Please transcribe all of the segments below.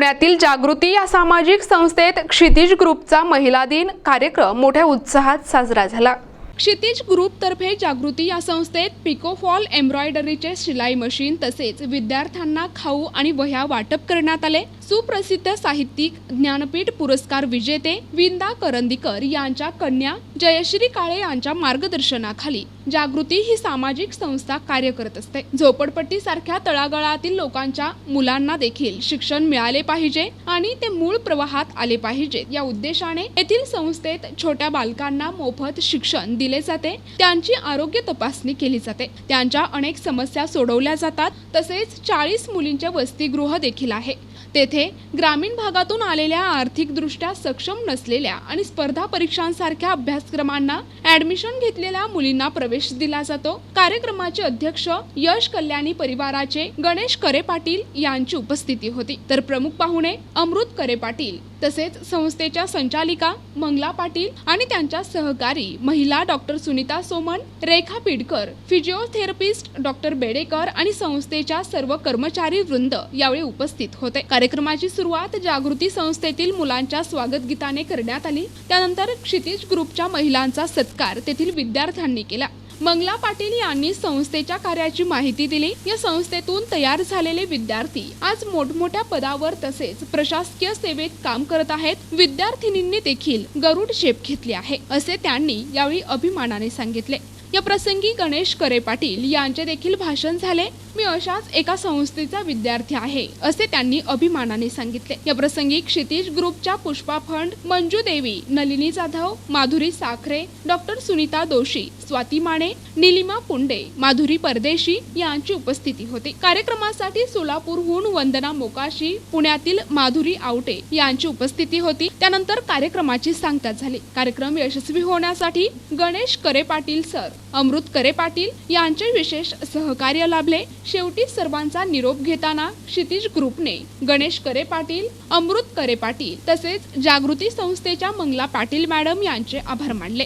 पुण्यातील जागृती या सामाजिक संस्थेत क्षितिज ग्रुपचा महिला दिन कार्यक्रम मोठ्या उत्साहात साजरा झाला। क्षितिज ग्रुप तर्फे जागृती या संस्थेत पिकोफॉल एम्ब्रॉयडरीचे शिलाई मशीन तसेच विद्यार्थ्यांना खाऊ आणि वह्या वाटप करण्यात आले। सुप्रसिद्ध साहित्यिक ज्ञानपीठ पुरस्कार विजेते विंदा करंदीकर यांच्या कन्या जयश्री काळे यांच्या मार्गदर्शनाखाली जागृती ही सामाजिक संस्था कार्य करत असते। झोपडपट्टी सारख्या तळागाळातील लोकांच्या मुलांना देखील शिक्षण मिळाले पाहिजे आणि ते मूळ प्रवाहात आले पाहिजे या उद्देशाने येथील संस्थेत छोट्या बालकांना मोफत शिक्षण दिले जाते, त्यांची आरोग्य तपासणी केली जाते, त्यांच्या अनेक समस्या सोडवल्या जातात। तसेच 40 मुलींचे वसतिगृह देखील आहे। तेथे ग्रामीण भागातून आलेल्या आर्थिकदृष्ट्या सक्षम नसलेल्या आणि स्पर्धा परीक्षांसारख्या अभ्यासक्रमांना ॲडमिशन घेतलेल्या मुलींना प्रवेश दिला जातो। कार्यक्रमाचे अध्यक्ष यश कल्याणी परिवाराचे गणेश करे पाटील यांची उपस्थिती होती, तर प्रमुख पाहुणे अमृत करे पाटील तसेच संस्थेच्या संचालिका मंगला पाटील आणि त्यांच्या सहकारी महिला डॉक्टर सुनीता सोमन, रेखा पिडकर, फिजिओथेरपिस्ट डॉक्टर बेडेकर आणि संस्थेच्या सर्व कर्मचारी वृंद यावेळी उपस्थित होते। कार्यक्रमाची सुरुवात जागृती संस्थेतील मुलांच्या स्वागत गीताने करण्यात आली। त्यानंतर क्षितिज ग्रुपच्या महिलांचा सत्कार तेथील विद्यार्थ्यांनी केला। मंगला पाटील यांनी संस्थेच्या कार्याची माहिती दिली। या संस्थेतून तयार झालेले विद्यार्थी आज मोठमोठ्या पदावर तसेच प्रशासकीय सेवेत काम करत आहेत। विद्यार्थिनींनी देखील गरुड शेप घेतली आहे असे त्यांनी यावेळी अभिमानाने सांगितले। या प्रसंगी गणेश करे पाटील यांचे देखील भाषण झाले। मी अशाच एका संस्थेचा विद्यार्थी आहे असे त्यांनी अभिमानाने सांगितले। या प्रसंगी क्षितिज ग्रुपच्या पुष्पा फंड, मंजू देवी, नलिनी जाधव, माधुरी साखरे, डॉक्टर सुनीता दोशी, स्वाती माने, निलिमा पुंडे, माधुरी परदेशी यांची उपस्थिती होती। कार्यक्रमासाठी सोलापूरहून वंदना मोकाशी, पुण्यातील माधुरी आवटे यांची उपस्थिती होती। त्यानंतर कार्यक्रमाची सांगता झाली। कार्यक्रम यशस्वी होण्यासाठी गणेश करे पाटील सर, अमृत करे पाटील यांचे विशेष सहकार्य लाभले। शेवटी सर्वांचा निरोप घेताना क्षितिज ग्रुपने गणेश करे पाटील, अमृत करे पाटील तसेच जागृती संस्थेच्या मंगला पाटील मॅडम यांचे आभार मानले।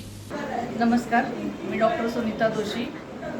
नमस्कार, मी डॉक्टर सुनीता दोशी।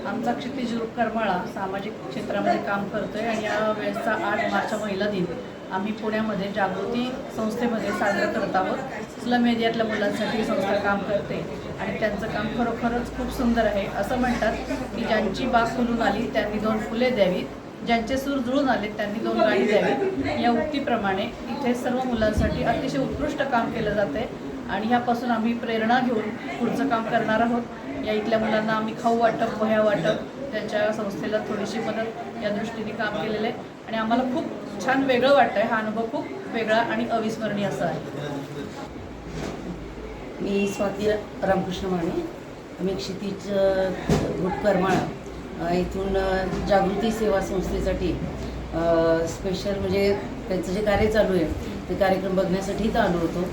आमचा क्षितिज ग्रुप करमाळा सामाजिक क्षेत्रामध्ये काम करतोय आणि या वेळेचा 8 मार्च महिला दिन आम्ही पुण्यामध्ये जागृती संस्थेमध्ये साजरा करत आहोत। स्लम एरियातल्या मुलांसाठी संस्था काम करते आणि त्यांचं काम खरोखरच खूप सुंदर आहे। असं म्हणतात की ज्यांची बाग फुलून आली त्यांनी 2 फुले द्यावीत, ज्यांचे सूर जुळून आले त्यांनी 2 गाणी द्यावीत या उक्तीप्रमाणे इथे सर्व मुलांसाठी अतिशय उत्कृष्ट काम केलं जाते आणि ह्यापासून आम्ही प्रेरणा घेऊन पुढचं काम करणार आहोत। या इथल्या मुलांना आम्ही खाऊ वाटप, वह्या वाटप, त्यांच्या संस्थेला थोडीशी मदत या दृष्टीने काम केलेलं आहे आणि आम्हाला खूप छान वेगळं वाटतं आहे। हा अनुभव खूप वेगळा आणि अविस्मरणीय असा आहे। मी स्वाती रामकृष्ण माने, मी क्षितिज ग्रुप करमाळा इथून जागृती सेवा संस्थेसाठी स्पेशल म्हणजे त्यांचं जे कार्य चालू आहे ते कार्यक्रम बघण्यासाठी इथं आलो होतो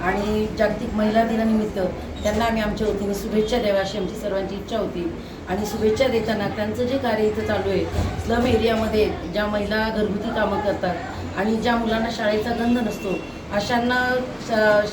आणि जागतिक महिला दिनानिमित्त त्यांना आम्ही आमच्या वतीने शुभेच्छा द्याव्या अशी आमची सर्वांची इच्छा होती आणि शुभेच्छा देताना त्यांचं जे कार्य इथं चालू आहे स्लम एरियामध्ये ज्या महिला घरगुती कामं करतात आणि ज्या मुलांना शाळेचा गंध नसतो अशांना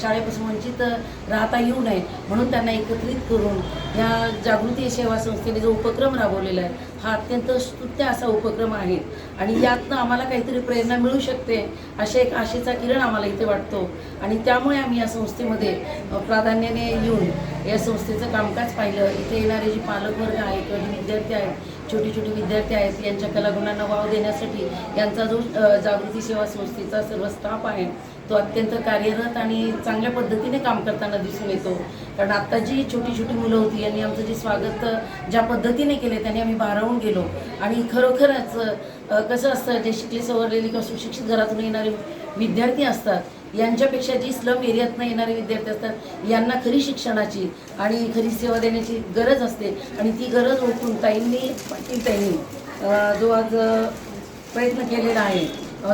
शाळेपासून वंचित राहता येऊ नये म्हणून त्यांना एकत्रित करून ह्या जागृती सेवा संस्थेने जो उपक्रम राबवलेला आहे हा अत्यंत स्तुत्य असा उपक्रम आहे आणि यातनं आम्हाला काहीतरी प्रेरणा मिळू शकते अशा एक आशेचा किरण आम्हाला इथे वाटतो आणि त्यामुळे आम्ही या संस्थेमध्ये प्राधान्याने येऊन या संस्थेचं कामकाज पाहिलं। इथे येणारे जे पालकवर्ग आहे किंवा जे विद्यार्थी आहेत, छोटे छोटे विद्यार्थी आहेत, यांच्या कलागुणांना वाव देण्यासाठी यांचा जो जागृती सेवा संस्थेचा सर्व स्टाफ आहे तो अत्यंत कार्यरत आणि चांगल्या पद्धतीने काम करताना दिसून येतो। कारण आत्ता जी छोटी छोटी मुलं होती यांनी आमचं जे स्वागत ज्या पद्धतीने केले त्यांनी आम्ही भारावून गेलो आणि खरोखरच कसं असतं जे शिकले सवरलेली किंवा सुशिक्षित घरातून येणारे विद्यार्थी असतात यांच्यापेक्षा जी स्लम एरियातनं येणारे विद्यार्थी असतात यांना खरी शिक्षणाची आणि खरी सेवा देण्याची गरज असते आणि ती गरज ओळखून पाटील ताईंनी जो आज प्रयत्न केलेला आहे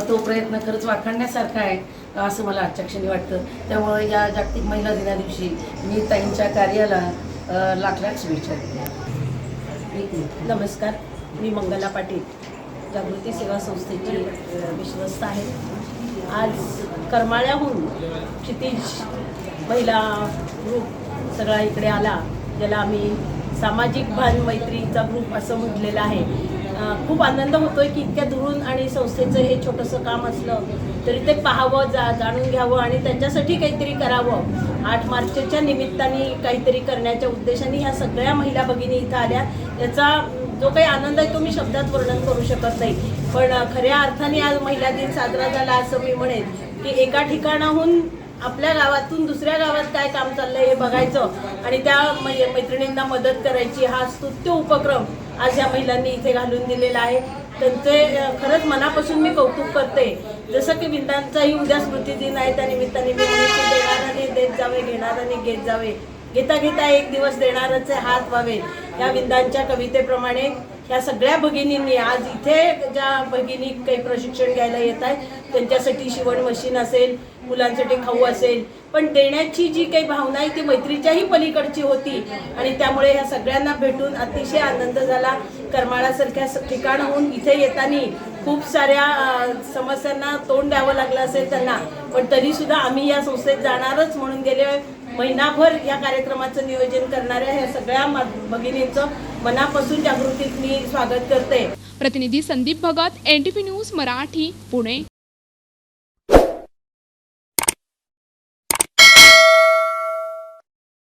तो प्रयत्न खरंच वाखाणण्यासारखा आहे असं मला आजच्या क्षणी वाटतं। त्यामुळे या जागतिक महिला दिना दिवशी मी ताईंच्या कार्याला लाख लाख शुभेच्छा देते। नमस्कार, मी मंगला पाटील, जागृती सेवा संस्थेची विश्वस्त आहे। आज करमाळ्याहून क्षितिज महिला ग्रुप सगळा इकडे आला, ज्याला आम्ही सामाजिक भान मैत्रीचा ग्रुप असं म्हटलेलं आहे। खूप आनंद होतोय की इतक्या दुरून आणि संस्थेचं हे छोटंसं काम असलं तरी ते पाहावं, जाणून घ्यावं आणि त्याच्यासाठी काहीतरी करावं. 8 मार्चच्या निमित्ताने काहीतरी करण्याच्या उद्देशाने ह्या सगळ्या महिला भगिनी इथं आल्या. याचा जो काही आनंद आहे तो मी शब्दात वर्णन करू शकत नाही. पण खऱ्या अर्थाने आज महिला दिन साजरा झाला असं मी म्हणेन की एका ठिकाणाहून आपल्या गावातून दुसऱ्या गावात काय काम चाललंय हे बघायचं आणि त्या मैत्रिणींना मदत करायची, हा स्तुत्य उपक्रम आज या महिलांनी इथे घालून दिलेला आहे. त्यांचे खरंच मनापासून मी कौतुक करते. जसं की विंदांचाही उद्या स्मृती दिन आहे, त्या निमित्ताने मी म्हणते की देणाराने देत जावे, घेणाराने घेत जावे, घेता घेता एक दिवस देणाराचे हात व्हावे. या विंदांच्या कवितेप्रमाणे ह्या सगळ्या भगिनींनी आज इथे ज्या भगिनी काही प्रशिक्षण घ्यायला येत आहेत त्यांच्यासाठी शिवण मशीन असेल, मुलांसाठी खाऊ असेल, पण देण्याची जी काही भावना आहे ती मैत्रीच्याही पलीकडची होती आणि त्यामुळे ह्या सगळ्यांना भेटून अतिशय आनंद झाला. करमाळासारख्या ठिकाणाहून इथे येताना खूप साऱ्या समस्यांना तोंड द्यावं लागलं असेल त्यांना, पण तरीसुद्धा आम्ही या संस्थेत जाणारच म्हणून गेले महिनाभर या कार्यक्रमाचं नियोजन करणाऱ्या ह्या सगळ्या भगिनींचं मनापासून जागृतीत मी स्वागत करते. प्रतिनिधी संदीप भगत, NTP न्यूज मराठी, पुणे.